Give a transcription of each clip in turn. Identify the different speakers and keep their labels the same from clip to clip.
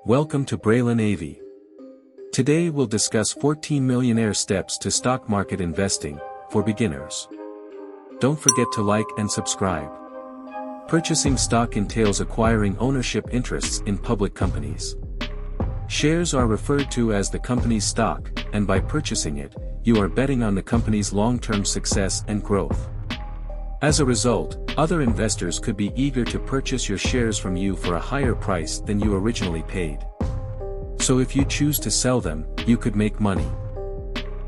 Speaker 1: Welcome to Braylen AV. Today we'll discuss 14 millionaire steps to stock market investing for beginners. Don't forget to like and subscribe. Purchasing stock entails acquiring ownership interests in public companies. Shares are referred to as the company's stock, and by purchasing it, you are betting on the company's long-term success and growth. As a result, other investors could be eager to purchase your shares from you for a higher price than you originally paid. So if you choose to sell them, you could make money.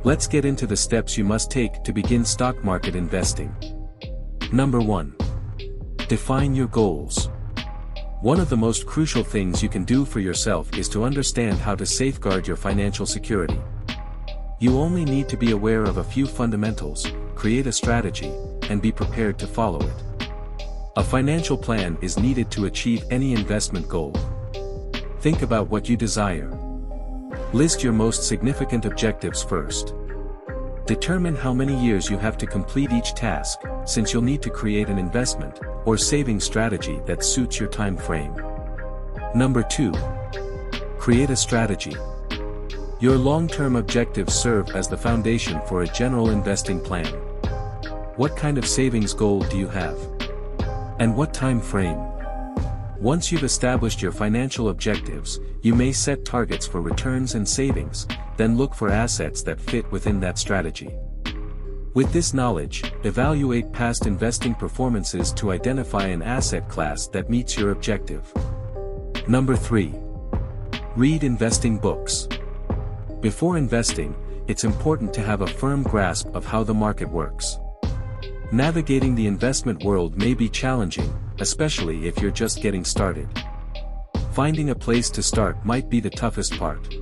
Speaker 1: Let's get into the steps you must take to begin stock market investing. Number 1. Define your goals. One of the most crucial things you can do for yourself is to understand how to safeguard your financial security. You only need to be aware of a few fundamentals, create a strategy, and be prepared to follow it. A financial plan is needed to achieve any investment goal. Think about what you desire. List your most significant objectives first. Determine how many years you have to complete each task, since you'll need to create an investment or saving strategy that suits your time frame. Number 2. Create a strategy. Your long-term objectives serve as the foundation for a general investing plan. What kind of savings goal do you have? And what time frame? Once you've established your financial objectives, you may set targets for returns and savings, then look for assets that fit within that strategy. With this knowledge, evaluate past investing performances to identify an asset class that meets your objective. Number 3. Read investing books. Before investing, it's important to have a firm grasp of how the market works. Navigating the investment world may be challenging, especially if you're just getting started. Finding a place to start might be the toughest part.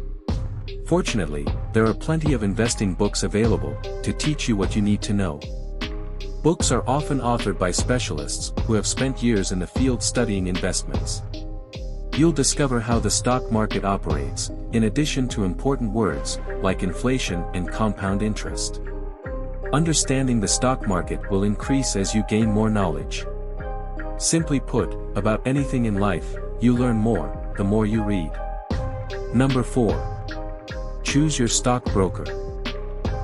Speaker 1: Fortunately, there are plenty of investing books available to teach you what you need to know. Books are often authored by specialists who have spent years in the field studying investments. You'll discover how the stock market operates, in addition to important words like inflation and compound interest. Understanding the stock market will increase as you gain more knowledge. Simply put, about anything in life, you learn more, the more you read. Number 4. Choose your stockbroker.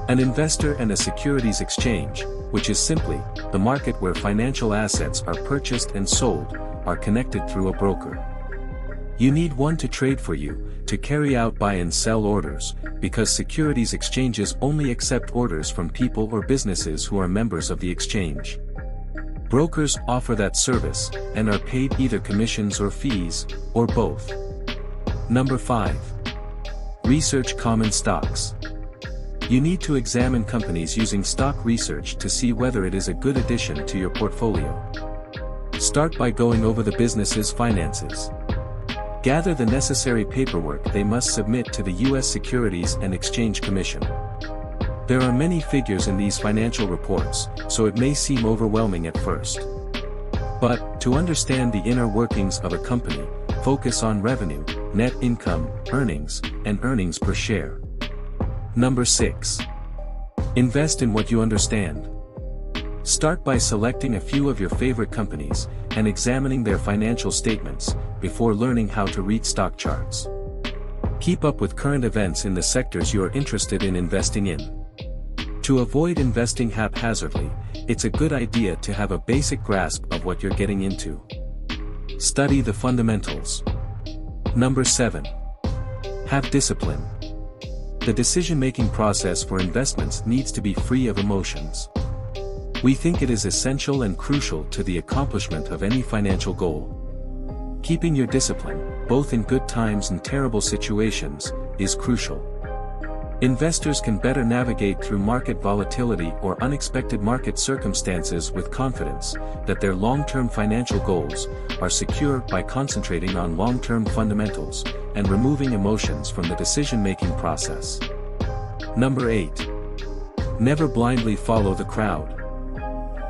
Speaker 1: An investor and a securities exchange, which is simply the market where financial assets are purchased and sold, are connected through a broker. You need one to trade for you, to carry out buy and sell orders, because securities exchanges only accept orders from people or businesses who are members of the exchange. Brokers offer that service, and are paid either commissions or fees, or both. Number 5. Research common stocks. You need to examine companies using stock research to see whether it is a good addition to your portfolio. Start by going over the business's finances. Gather the necessary paperwork they must submit to the U.S. Securities and Exchange Commission. There are many figures in these financial reports, so it may seem overwhelming at first. But, to understand the inner workings of a company, focus on revenue, net income, earnings, and earnings per share. Number 6. Invest in what you understand. Start by selecting a few of your favorite companies, and examining their financial statements, before learning how to read stock charts. Keep up with current events in the sectors you are interested in investing in. To avoid investing haphazardly, it's a good idea to have a basic grasp of what you're getting into. Study the fundamentals. Number 7. Have discipline. The decision-making process for investments needs to be free of emotions. We think it is essential and crucial to the accomplishment of any financial goal. Keeping your discipline, both in good times and terrible situations, is crucial. Investors can better navigate through market volatility or unexpected market circumstances with confidence that their long-term financial goals are secure by concentrating on long-term fundamentals and removing emotions from the decision-making process. Number 8. Never blindly follow the crowd.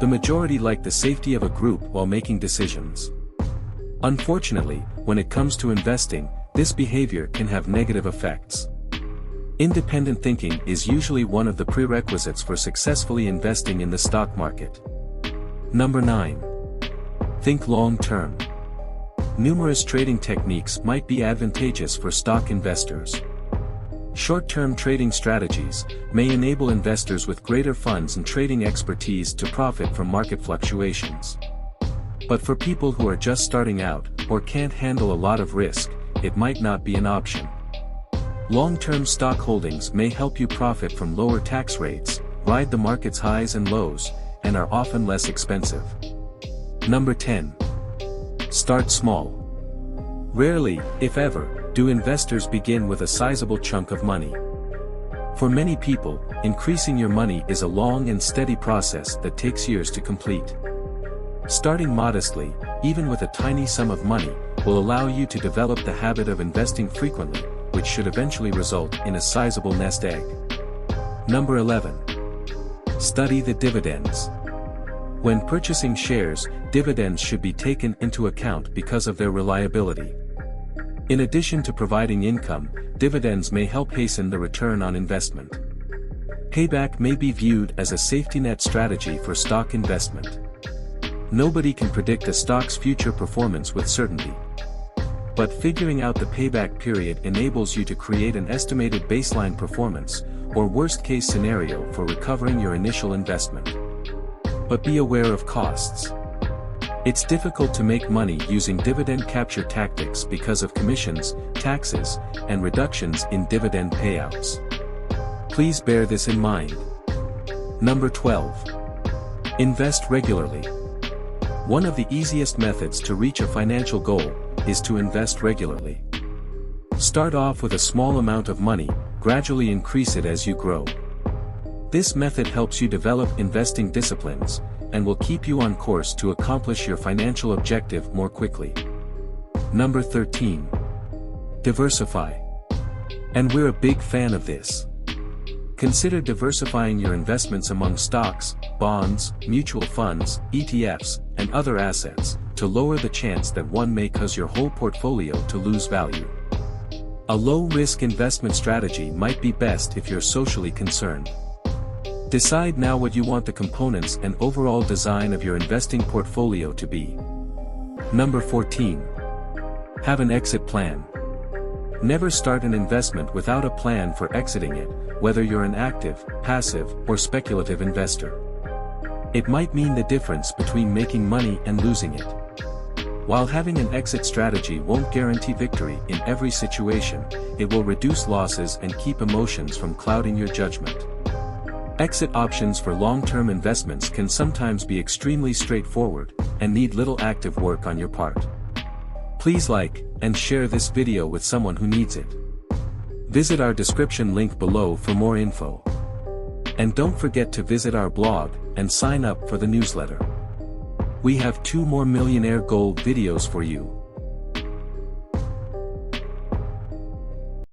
Speaker 1: The majority like the safety of a group while making decisions. Unfortunately, when it comes to investing, this behavior can have negative effects. Independent thinking is usually one of the prerequisites for successfully investing in the stock market. Number 9. Think long-term. Numerous trading techniques might be advantageous for stock investors. Short-term trading strategies may enable investors with greater funds and trading expertise to profit from market fluctuations. But for people who are just starting out, or can't handle a lot of risk, it might not be an option. Long-term stock holdings may help you profit from lower tax rates, ride the market's highs and lows, and are often less expensive. Number 10. Start small. Rarely, if ever, do investors begin with a sizable chunk of money. For many people, increasing your money is a long and steady process that takes years to complete. Starting modestly, even with a tiny sum of money, will allow you to develop the habit of investing frequently, which should eventually result in a sizable nest egg. Number 11. Study the dividends. When purchasing shares, dividends should be taken into account because of their reliability. In addition to providing income, dividends may help hasten the return on investment. Payback may be viewed as a safety net strategy for stock investment. Nobody can predict a stock's future performance with certainty. But figuring out the payback period enables you to create an estimated baseline performance, or worst-case scenario for recovering your initial investment. But be aware of costs. It's difficult to make money using dividend capture tactics because of commissions, taxes, and reductions in dividend payouts. Please bear this in mind. Number 12. Invest regularly. One of the easiest methods to reach a financial goal is to invest regularly. Start off with a small amount of money, gradually increase it as you grow. This method helps you develop investing disciplines, and will keep you on course to accomplish your financial objective more quickly. Number 13. Diversify. And we're a big fan of this. Consider diversifying your investments among stocks, bonds, mutual funds, ETFs, and other assets, to lower the chance that one may cause your whole portfolio to lose value. A low-risk investment strategy might be best if you're socially concerned. Decide now what you want the components and overall design of your investing portfolio to be. Number 14. Have an exit plan. Never start an investment without a plan for exiting it, whether you're an active, passive, or speculative investor. It might mean the difference between making money and losing it. While having an exit strategy won't guarantee victory in every situation, it will reduce losses and keep emotions from clouding your judgment. Exit options for long-term investments can sometimes be extremely straightforward, and need little active work on your part. Please like and share this video with someone who needs it. Visit our description link below for more info. And don't forget to visit our blog and sign up for the newsletter. We have 2 more Millionaire Gold videos for you.